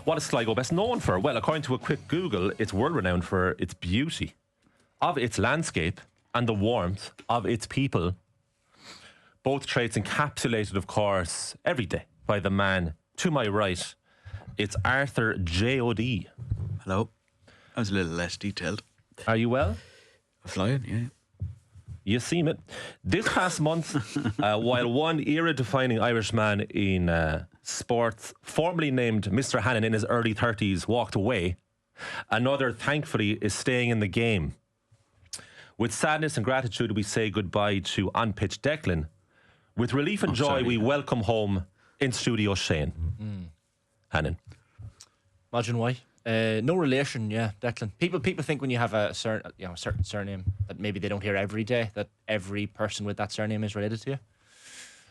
What is Sligo best known for? Well, according to a quick Google, it's world renowned for its beauty of its landscape and the warmth of its people. Both traits encapsulated, of course, every day by the man to my right. It's Arthur J.O.D. Hello. I was a little less detailed. Are you well? Flying, yeah. You seem it. This past month, while one era-defining Irishman in sports, formerly named Mr. Hannon in his early 30s, walked away, another, thankfully, is staying in the game. With sadness and gratitude, we say goodbye to on-pitch Declan. With relief and joy, we welcome home in studio Shane. Hannon. Imagine why. No relation, yeah, Declan. People think when you have a certain surname that maybe they don't hear every day, that every person with that surname is related to you.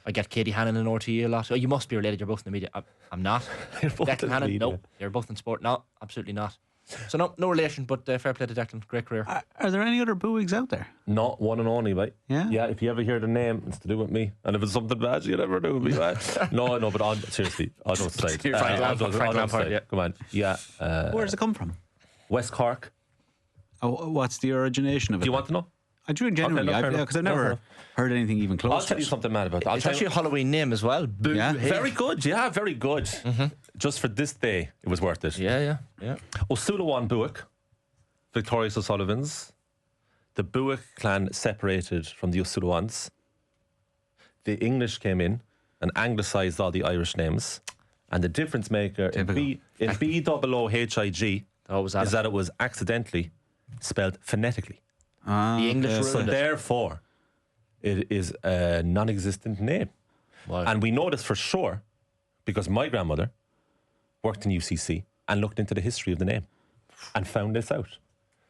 I get Katie Hannon and RTE a lot. Oh, you must be related. You're both in the media. I'm not. Declan Hannon, no. You're both in sport. No, absolutely not. So no relation, but fair play to Declan. Great career. Are there any other Boo-higs out there? Not one and only, mate. Yeah? Yeah, if you ever hear the name, it's to do with me. And if it's something bad, you never do with me, man. No, but seriously, I'll don't say it. Frank Lampard, yeah. Come on. Yeah. Where does it come from? West Cork. Oh, what's the origination of it? Do you want to know? I do genuinely, because I've never heard anything even close. I'll tell you something mad about that. It's actually a Halloween name as well. Yeah. Very good, yeah, very good. Just for this day, it was worth it. Yeah. Surname BOO-hig, Victorious O'Sullivans. The BOO-hig clan separated from the O'Sullivans. The English came in and anglicised all the Irish names. And the difference maker in BOOHIG is that it was accidentally spelled phonetically. The English ruined So it. therefore, it is a non-existent name. Wow. And we know this for sure because my grandmother worked in UCC and looked into the history of the name and found this out.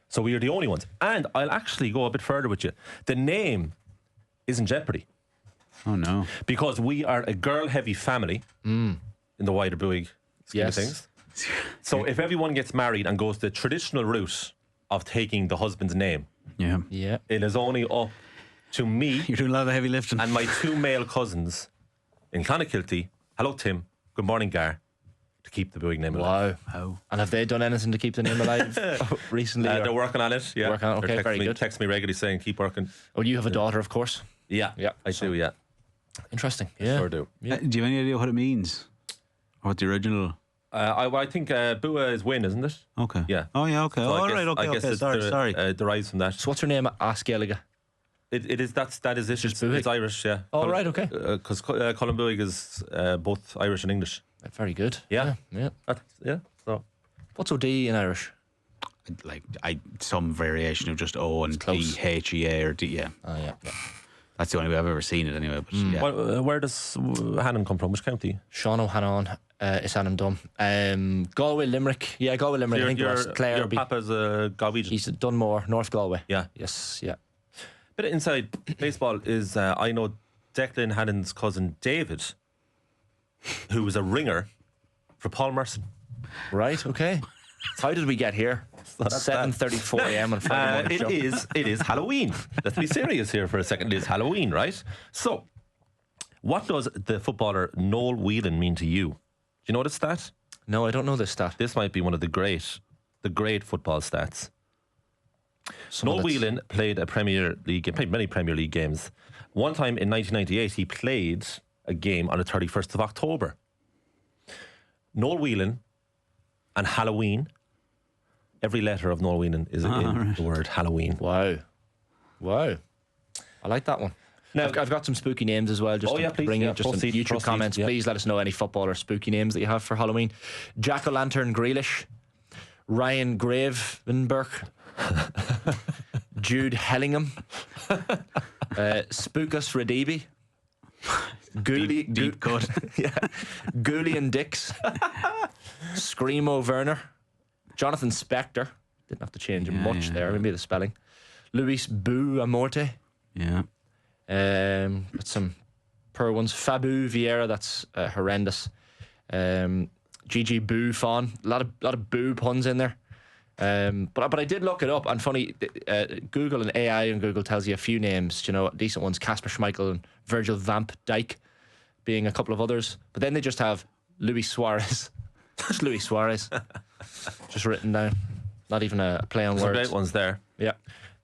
So we are the only ones. And I'll actually go a bit further with you. The name is in jeopardy. Oh, no. Because we are a girl-heavy family in the wider BOO-hig scheme of things. So if everyone gets married and goes the traditional route of taking the husband's name, yeah, it is only up to me. You're doing a lot of heavy lifting. And my two male cousins in Clonakilty. Hello, Tim. Good morning, Gar. To keep the BOO-hig name alive. Wow. And have they done anything to keep the name alive recently? They're working on it. Yeah. Working on it. Okay, very good. Text me regularly saying keep working. Oh, you have a daughter, of course. Yeah. I do. Yeah. Interesting. Yeah. Sure do. Yeah. Do you have any idea what it means? Or what the original... I think Bua is win, isn't it? Okay. Yeah. Oh, yeah, okay. So I guess it sorry. derives from that. So what's her name? Askelliga. It is that is it. Just It's Irish, yeah. Oh, right, okay. Because Colm BOO-hig is both Irish and English. Very good. Yeah. Yeah. So What's OD in Irish? Like some variation of just O and close. DHEA or D. Yeah. Oh, yeah. That's the only way I've ever seen it anyway. But yeah. where does Hannon come from? Which county? Sean O'Hannon is Adam Dum. Galway, Limerick. Yeah, Galway, Limerick. I think it was Clare. Your papa's a Galwegian. He's Dunmore, North Galway. Yeah. Yes, yeah. Bit of inside baseball is I know Declan Hannon's cousin David, who was a ringer for Paul Merson. Right, okay. How did we get here? 7:34 a.m. on Friday morning. It is Halloween. Let's be serious here for a second. It is Halloween, right? So, what does the footballer Noel Whelan mean to you? Do you know the stat? No, I don't know this stat. This might be one of the great football stats. Noel Whelan played many Premier League games. One time in 1998, he played a game on the 31st of October. Noel Whelan and Halloween. Every letter of Noel Whelan is in the word Halloween. Wow. I like that one. Now, I've got some spooky names as well. Just to bring up just some YouTube comments. Yeah. Please let us know any footballer spooky names that you have for Halloween. Jack-o'-lantern Grealish, Ryan Gravenberg, Jude Hellingham, Spookus Radibi, Deep cut. Yeah, Goulian Dix, Screamo Werner, Jonathan Spector. Didn't have to change much there. Maybe the spelling. Luis Boo-Amorte. Yeah. Got some poor ones. Fabu Vieira. That's horrendous. Gigi Buffon. A lot of boo puns in there. But I did look it up, and funny, Google and AI and Google tells you a few names, decent ones, Casper Schmeichel and Virgil Vamp Dyke being a couple of others, but then they just have Luis Suarez Just Luis Suarez. Just written down. Not even a play on Some words. great ones there. Yeah.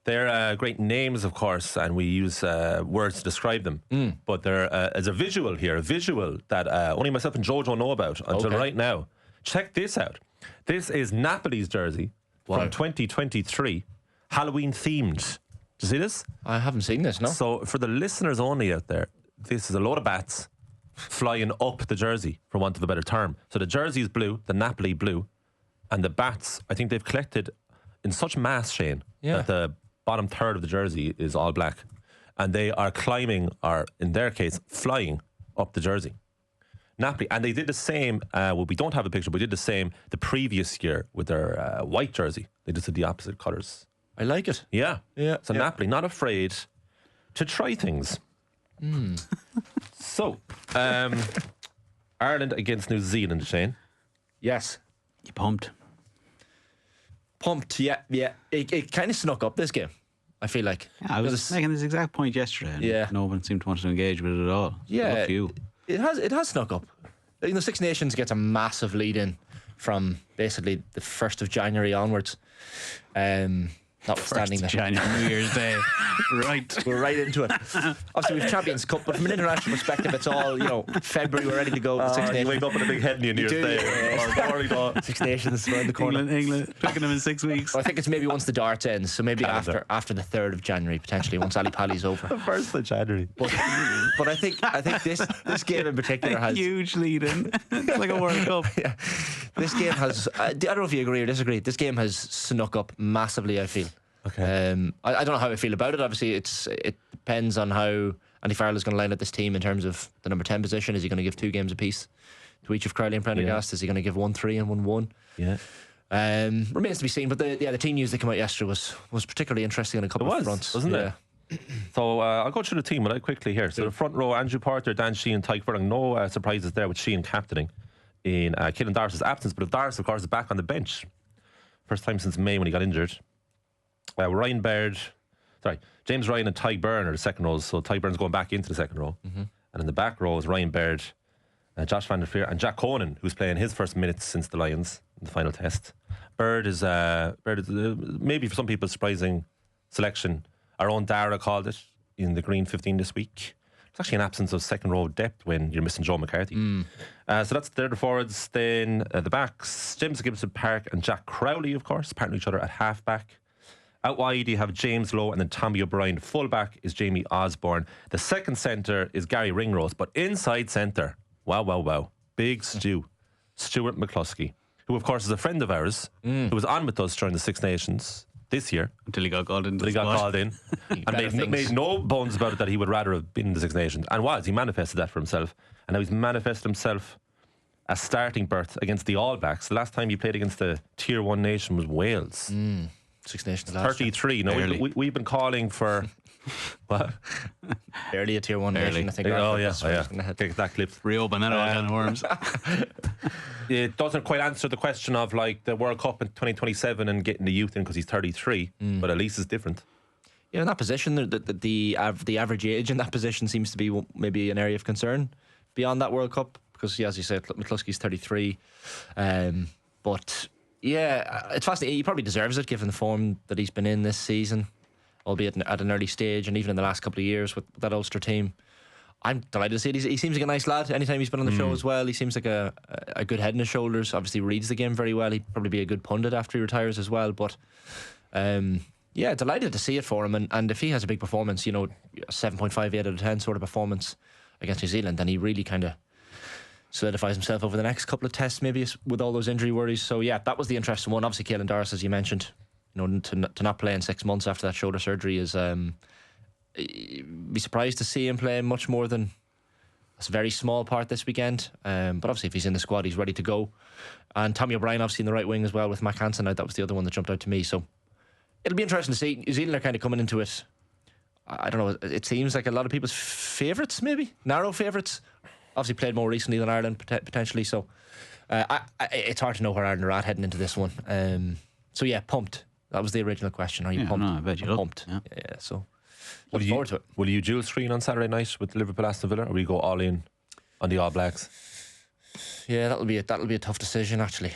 They're great names, of course, and we use words to describe them. But there is a visual here, a visual that only myself and Jojo know about until right now. Check this out. This is Napoli's jersey from 2023, Halloween themed. Do you see this? I haven't seen this, no. So for the listeners only out there, this is a load of bats flying up the jersey, for want of a better term. So the jersey is blue, the Napoli blue, and the bats, I think they've collected in such mass, Shane, that the bottom third of the jersey is all black, and they are climbing, or in their case, flying up the jersey. Napoli, and they did the same. Well, we don't have a picture, but we did the same the previous year with their white jersey. They just did the opposite colours. I like it. Yeah. So yeah. Napoli, not afraid to try things. So, Ireland against New Zealand, Shane. Yes. You pumped? Pumped, yeah. It kind of snuck up this game, I feel like. Yeah, I was making this exact point yesterday. And no one seemed to want to engage with it at all. Yeah. Luck you. It has snuck up. The Six Nations gets a massive lead in from basically the 1st of January onwards. Notwithstanding that. January, New Year's Day. Right. We're right into it. Obviously, we've Champions Cup, but from an international perspective, it's all, February, we're ready to go. Six Nations. You wake up with a big head in your New Year's Day. Six Nations around the corner. England, picking them in 6 weeks. Well, I think it's maybe once the darts ends, so maybe after the 3rd of January, potentially, once Ali Pali's over. The 1st of January. But I think this game in particular has huge lead in. It's like a World Cup. Yeah. This game has, I don't know if you agree or disagree, this game has snuck up massively, I feel. Okay. I don't know how I feel about it. Obviously, it depends on how Andy Farrell is going to line up this team in terms of the number 10 position. Is he going to give 2 games apiece to each of Crowley and Prendergast? Is he going to give 1-3 and 1-1? Yeah. Remains to be seen. But the team news that came out yesterday was particularly interesting on a couple of fronts, wasn't it? So I'll go through the team really quickly here. So the front row: Andrew Porter, Dan Sheehan, Tyke Furlong. No surprises there with Sheehan captaining in Killen Darcy's absence. But if Darcy, of course, is back on the bench, first time since May when he got injured. James Ryan and Ty Byrne are the second rows. So Ty Byrne's going back into the second row. And in the back row is Ryan Baird, Josh van der Fleer, and Jack Conan, who's playing his first minutes since the Lions in the final test. Baird is maybe for some people surprising selection. Our own Dara called it in the Green 15 this week. It's actually an absence of second row depth when you're missing Joe McCarthy. So they're the forwards. Then the backs: James Gibson Park and Jack Crowley, of course, partner each other at half back. Out wide, you have James Lowe and then Tommy O'Brien. Full back is Jamie Osborne. The second centre is Gary Ringrose. But inside centre, wow, big Stu, Stuart McCluskey, who, of course, is a friend of ours, who was on with us during the Six Nations this year. Until he got called in. And made no bones about it that he would rather have been in the Six Nations. And he manifested that for himself. And now he's manifested himself a starting berth against the All Blacks. The last time he played against the Tier 1 nation was Wales. Six Nations last 33. No, we've been calling for what? Barely a Tier 1 nation, I think. Oh yeah. Take that clip. Reopen that all can of worms. It doesn't quite answer the question of like the World Cup in 2027 and getting the youth in because he's 33, but at least it's different. Yeah, in that position, the average age in that position seems to be maybe an area of concern beyond that World Cup because, as you said, McCluskey's 33, but. Yeah, it's fascinating. He probably deserves it given the form that he's been in this season, albeit at an early stage and even in the last couple of years with that Ulster team. I'm delighted to see it. He seems like a nice lad. Anytime he's been on the show as well, he seems like a good head in his shoulders. Obviously reads the game very well. He'd probably be a good pundit after he retires as well. But delighted to see it for him. And if he has a big performance, a 7.58 out of 10 sort of performance against New Zealand, then he really kind of solidifies himself over the next couple of tests, maybe with all those injury worries. So yeah, that was the interesting one. Obviously, Caelan Doris, as you mentioned, to not play in 6 months after that shoulder surgery is be surprised to see him play much more than a very small part this weekend. But obviously, if he's in the squad, he's ready to go. And Tommy O'Brien, obviously in the right wing as well with Mac Hansen out. That was the other one that jumped out to me. So it'll be interesting to see. New Zealand are kind of coming into it. I don't know. It seems like a lot of people's favourites, maybe narrow favourites. Obviously played more recently than Ireland potentially, so it's hard to know where Ireland are at heading into this one. So yeah, pumped. That was the original question. Are you pumped? No, I bet you're pumped. Yeah. So looking forward to it. Will you dual screen on Saturday night with Liverpool Aston Villa, or will you go all in on the All Blacks? Yeah, that'll be a tough decision actually.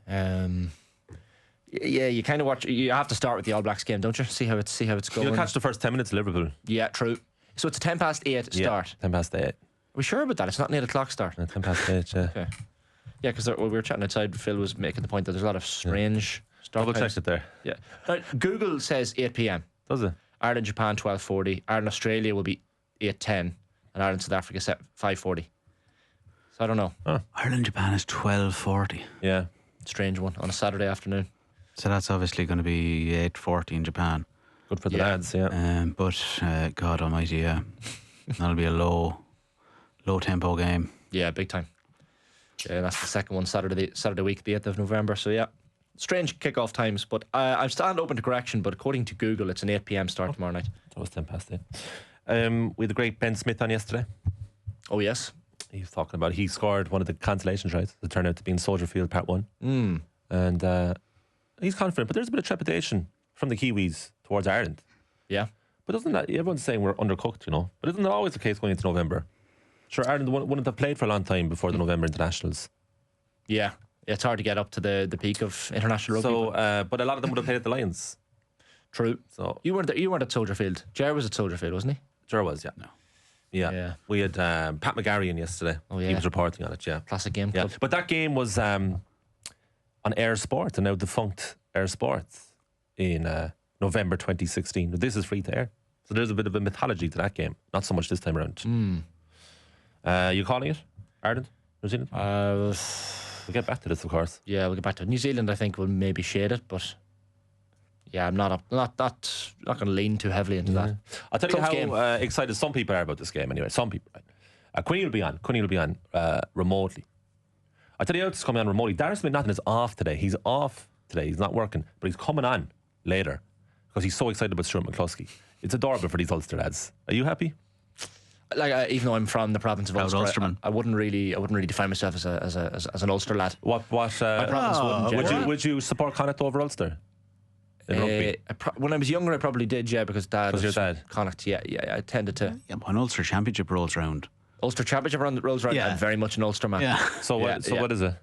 Yeah, you kind of watch. You have to start with the All Blacks game, don't you? See how it's going. You'll catch the first 10 minutes of Liverpool. Yeah, true. So it's a 8:10 start. 8:10. Are we sure about that? It's not an 8:00 start. 8:10. Yeah. Okay. Yeah, because we were chatting outside. Phil was making the point that there's a lot of strange start Double times. check it there. Yeah. Now, Google says 8 p.m. Does it? Ireland Japan 12:40. Ireland Australia will be 8:10, and Ireland South Africa 5:40. So I don't know. Ireland Japan is 12:40. Yeah. Strange one on a Saturday afternoon. So that's obviously going to be 8:40 in Japan. Good for the lads, yeah. But God Almighty, yeah, that'll be a low tempo game. Yeah, big time. Yeah, that's the second one, Saturday week, the 8th of November. So yeah, strange kickoff times, but I'm still open to correction. But according to Google, it's an 8 p.m. start tomorrow night. That was 8:10. We had the great Ben Smith on yesterday. Oh yes, He was talking about he scored one of the cancellation tries that turned out to be in Soldier Field Part 1. And he's confident, but there's a bit of trepidation from the Kiwis towards Ireland. yeah. But doesn't that, everyone's saying we're undercooked, you know? But isn't that always the case going into November? Sure, Ireland wouldn't have played for a long time before the November internationals. Yeah, it's hard to get up to the peak of international rugby. So, but a lot of them would have played at the Lions. True. So You weren't at Soldier Field. Jar was at Soldier Field, wasn't he? sure was, yeah. No. Yeah. Yeah. We had Pat McGarry in yesterday. Oh, yeah. He was reporting on it, yeah. Classic game Yeah. club. But that game was on Air Sport, and now defunct Air Sports in November 2016. This is free to air. So there's a bit of a mythology to that game. Not so much this time around. You calling it? Ireland? New Zealand? We'll get back to this, of course. Yeah, we'll get back to it. New Zealand, I think, will maybe shade it, but yeah, I'm not going to lean too heavily into that. I'll tell you Tough how game. excited some people are about this game anyway. Some people. Right? Quinny will be on. Remotely. I'll tell you how it's coming on remotely. Darren Smith-Nathan is off today. He's off today. He's not working, but he's coming on later because he's so excited about Stuart McCluskey. It's adorable for these Ulster lads. Are you happy? Like even though I'm from the province of Proud Ulster, Ulsterman. I wouldn't really define myself as an Ulster lad. What My province wouldn't. would generally. you support Connacht over Ulster in rugby? When I was younger, I probably did, yeah, because Dad was your dad? Connacht. Yeah, I tended to. Yeah, when Ulster Championship rolls round. Ulster Championship rolls around. Yeah. I'm very much an Ulster man. Yeah. So Yeah, what? So yeah. what is it?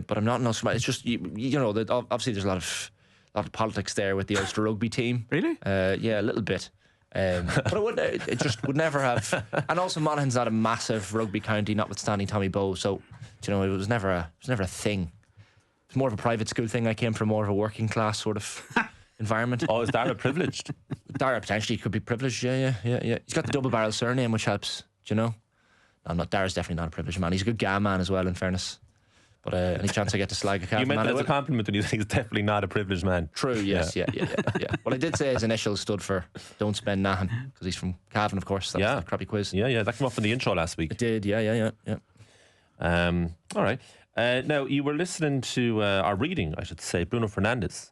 But I'm not an Ulster man. It's just you know that obviously there's a lot of politics there with the Ulster rugby team. Really? Yeah, a little bit. But it just would never have. And also Monaghan's not a massive rugby county, notwithstanding Tommy Bowe. So you know it was never a thing. It's more of a private school thing. I came from more of a working class sort of environment. Oh, is Dara privileged? Dara potentially could be privileged. Yeah. He's got the double barrel surname, which helps. Do you know? I'm not. Dara's definitely not a privileged man. He's a good guy man as well, in fairness. But any chance I get to slag a cat? You meant man, that I as a will. compliment when you say he's definitely not a privileged man. True. Yes. Yeah. Well, I did say his initials stood for "Don't Spend Nahan" because he's from Cavan, of course. That was the crappy quiz. Yeah. That came up in the intro last week. It did. Yeah. All right. Now you were listening to or reading, I should say, Bruno Fernandes.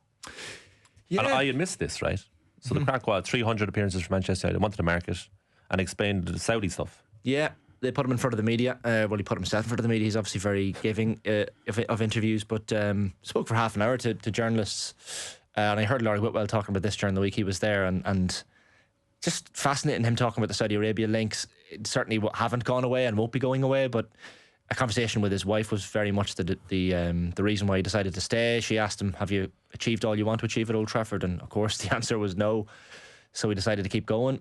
Yeah. And I had missed this, right? So the crack was 300 appearances for Manchester United. Wanted to market and explained the Saudi stuff. Yeah. They put him in front of the media. Well, he put himself in front of the media. He's obviously very giving of interviews, but spoke for half an hour to journalists. And I heard Laurie Whitwell talking about this during the week. He was there, and just fascinating him talking about the Saudi Arabia links. It certainly haven't gone away and won't be going away, but a conversation with his wife was very much the reason why he decided to stay. She asked him, "Have you achieved all you want to achieve at Old Trafford?" And of course the answer was no. So he decided to keep going.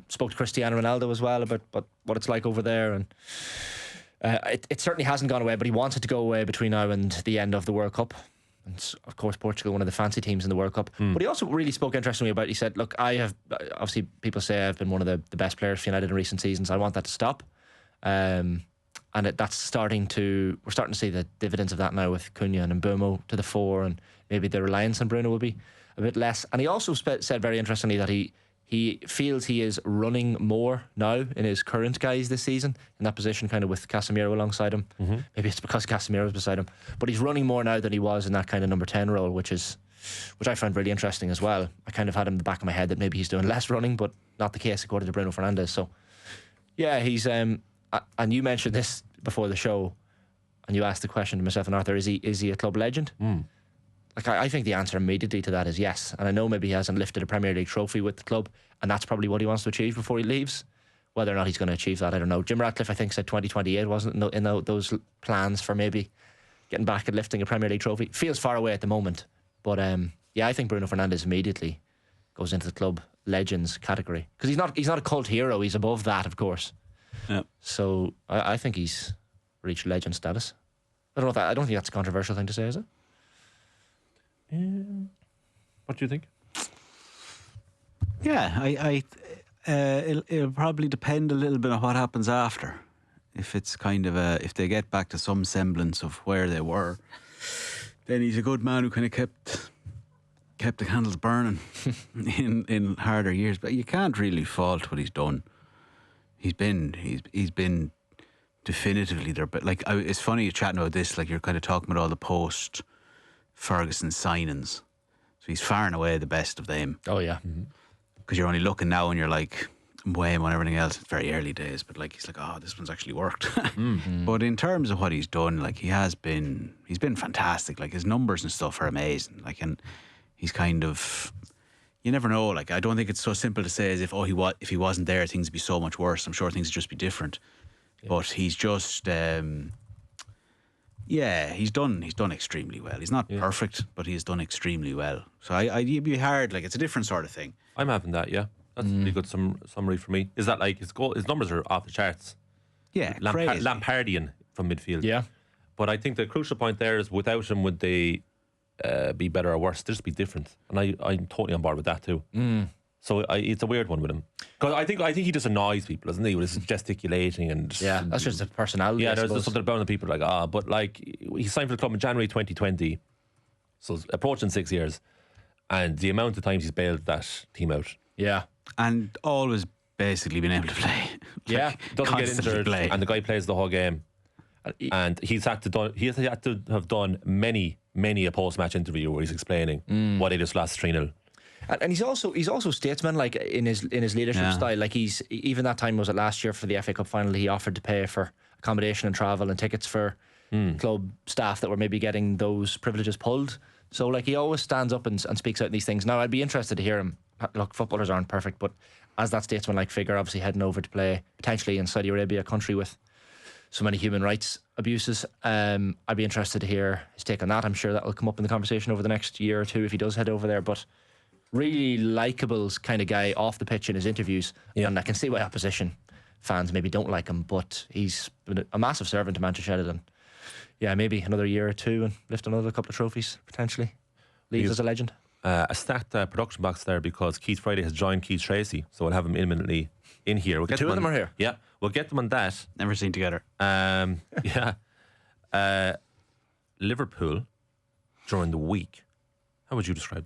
Spoke to Cristiano Ronaldo as well about what it's like over there, and it certainly hasn't gone away. But he wanted to go away between now and the end of the World Cup, and of course Portugal, one of the fancy teams in the World Cup. But he also really spoke interestingly about. He said, "Look, I have obviously people say I've been one of the best players for United in recent seasons. I want that to stop." And we're starting to see the dividends of that now with Cunha and Mbeumo to the fore, and maybe the reliance on Bruno will be a bit less. And he also said very interestingly that he feels he is running more now in his current guys this season in that position, kind of with Casemiro alongside him. Maybe it's because Casemiro's beside him, but he's running more now than he was in that kind of number 10 role, which I found really interesting as well. I kind of had him in the back of my head that maybe he's doing less running, but not the case according to Bruno Fernandes. So yeah, he's and you mentioned this before the show, and you asked the question to myself and Arthur: Is he a club legend? Like I think the answer immediately to that is yes. And I know maybe he hasn't lifted a Premier League trophy with the club, and that's probably what he wants to achieve before he leaves. Whether or not he's going to achieve that, I don't know. Jim Ratcliffe, I think, said 2028, wasn't it, in those plans for maybe getting back and lifting a Premier League trophy. Feels far away at the moment, but I think Bruno Fernandes immediately goes into the club legends category, because he's not a cult hero. He's above that, of course. Yeah. So I think he's reached legend status. I don't think that's a controversial thing to say, is it? What do you think? Yeah, it'll probably depend a little bit on what happens after. If it's kind of if they get back to some semblance of where they were, then he's a good man who kind of kept the candles burning in harder years. But you can't really fault what he's done. He's been definitively there. But like, it's funny you're chatting about this. Like, you're kind of talking about all the post Ferguson signings. So he's far and away the best of them. Oh yeah. Because you're only looking now and you're like weighing on everything else. It's very early days, but like, he's like, oh, this one's actually worked. But in terms of what he's done, like, he's been fantastic. Like, his numbers and stuff are amazing. Like, and he's kind of, you never know. Like, I don't think it's so simple to say as if if he wasn't there, things would be so much worse. I'm sure things would just be different. Yeah. But he's just, he's done extremely well. He's not perfect, but he's done extremely well. So it'd be hard. Like, it's a different sort of thing. I'm having that. Yeah, that's a pretty good summary for me. Is that like his numbers are off the charts? Yeah, crazy. Lampardian from midfield. Yeah, but I think the crucial point there is, without him, would they be better or worse? They'd just be different, and I'm totally on board with that too. So it's a weird one with him, because I think he just annoys people, doesn't he, with his gesticulating and that's just a personality. Yeah, there's something about the people like but like, he signed for the club in January 2020, so it's approaching 6 years, and the amount of times he's bailed that team out. Yeah, and always basically been able to play. Doesn't get injured, and the guy plays the whole game. And he had to have done many a post-match interview where he's explaining why they just lost 3-0. And he's also statesman, like, in his leadership style. Like, he's, even that time, was it last year for the FA Cup final, he offered to pay for accommodation and travel and tickets for club staff that were maybe getting those privileges pulled. So, like, he always stands up and speaks out in these things. Now, I'd be interested to hear him. Look, footballers aren't perfect, but as that statesman-like figure, obviously heading over to play potentially in Saudi Arabia, a country with so many human rights abuses, I'd be interested to hear his take on that. I'm sure that will come up in the conversation over the next year or two if he does head over there. But really likeable kind of guy off the pitch in his interviews, and I can see why opposition fans maybe don't like him, but he's been a massive servant to Manchester United, and maybe another year or two and lift another couple of trophies potentially. Leaves as a legend. A stacked production box there, because Keith Friday has joined Keith Tracy, so we'll have him imminently in here. We'll get two of them are here. Yeah, we'll get them on that. Never seen together. Liverpool during the week, how would you describe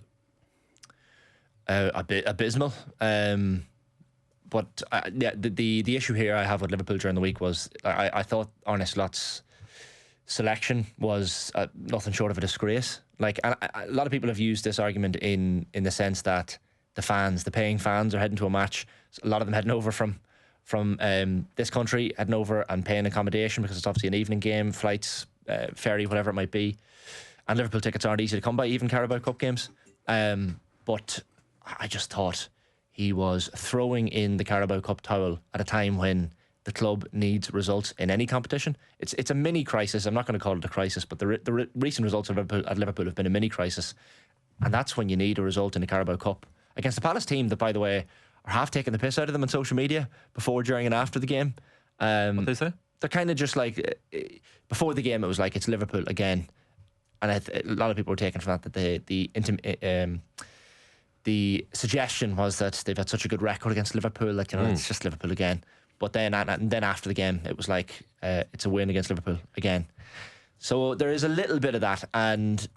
them? A bit abysmal. But the issue here I have with Liverpool during the week was I thought Arne Slot's selection was nothing short of a disgrace. Like, a lot of people have used this argument in the sense that the paying fans are heading to a match. A lot of them heading over from this country, heading over and paying accommodation because it's obviously an evening game, flights, ferry, whatever it might be. And Liverpool tickets aren't easy to come by, even Carabao Cup games. But I just thought he was throwing in the Carabao Cup towel at a time when the club needs results in any competition. It's a mini crisis. I'm not going to call it a crisis, but the recent results at Liverpool have been a mini crisis, and that's when you need a result in the Carabao Cup against the Palace team that, by the way, are half taking the piss out of them on social media before, during, and after the game. What they say? They're kind of just like, before the game it was like, it's Liverpool again, and a lot of people were taking from that the suggestion was that they've had such a good record against Liverpool, like, it's just Liverpool again. But then after the game, it was like, it's a win against Liverpool again. So there is a little bit of that. And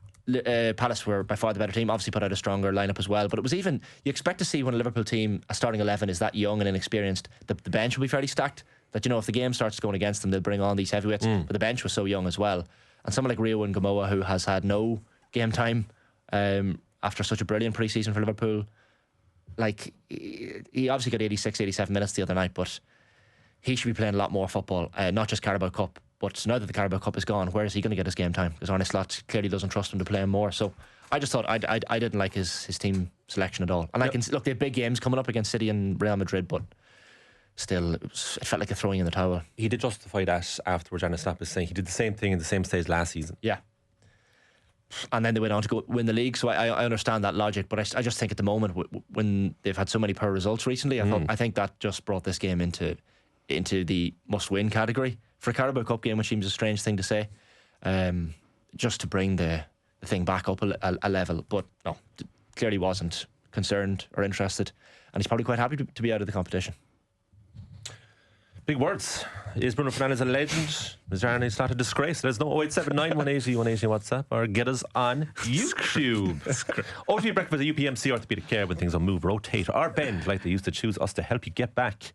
Palace were by far the better team, obviously put out a stronger lineup as well. But it was even, you expect to see when a Liverpool team, a starting 11, is that young and inexperienced, the bench will be fairly stacked. That, if the game starts going against them, they'll bring on these heavyweights. But the bench was so young as well. And someone like Rugby Gamoa, who has had no game time after such a brilliant pre-season for Liverpool, like, he obviously got 86, 87 minutes the other night, but he should be playing a lot more football, not just Carabao Cup. But now that the Carabao Cup is gone, where is he going to get his game time? Because Arne Slot clearly doesn't trust him to play him more. So I just thought I didn't like his team selection at all. And I can look, they have big games coming up against City and Real Madrid, but still, it felt like a throwing in the towel. He did justify that afterwards. Anna Snap is saying he did the same thing in the same stage last season. Yeah. And then they went on to go win the league, so I understand that logic, but I just think at the moment when they've had so many poor results recently, I think that just brought this game into the must-win category for a Carabao Cup game, which seems a strange thing to say, just to bring the thing back up a level. But no, clearly wasn't concerned or interested, and he's probably quite happy to be out of the competition. Big words. Is Bruno Fernandes a legend? Is there any sort of disgrace? Let us know. 0879 180 180 WhatsApp, or get us on YouTube. OT Breakfast at UPMC Orthopedic Care, when things will move, rotate, or bend like they used to. Choose us to help you get back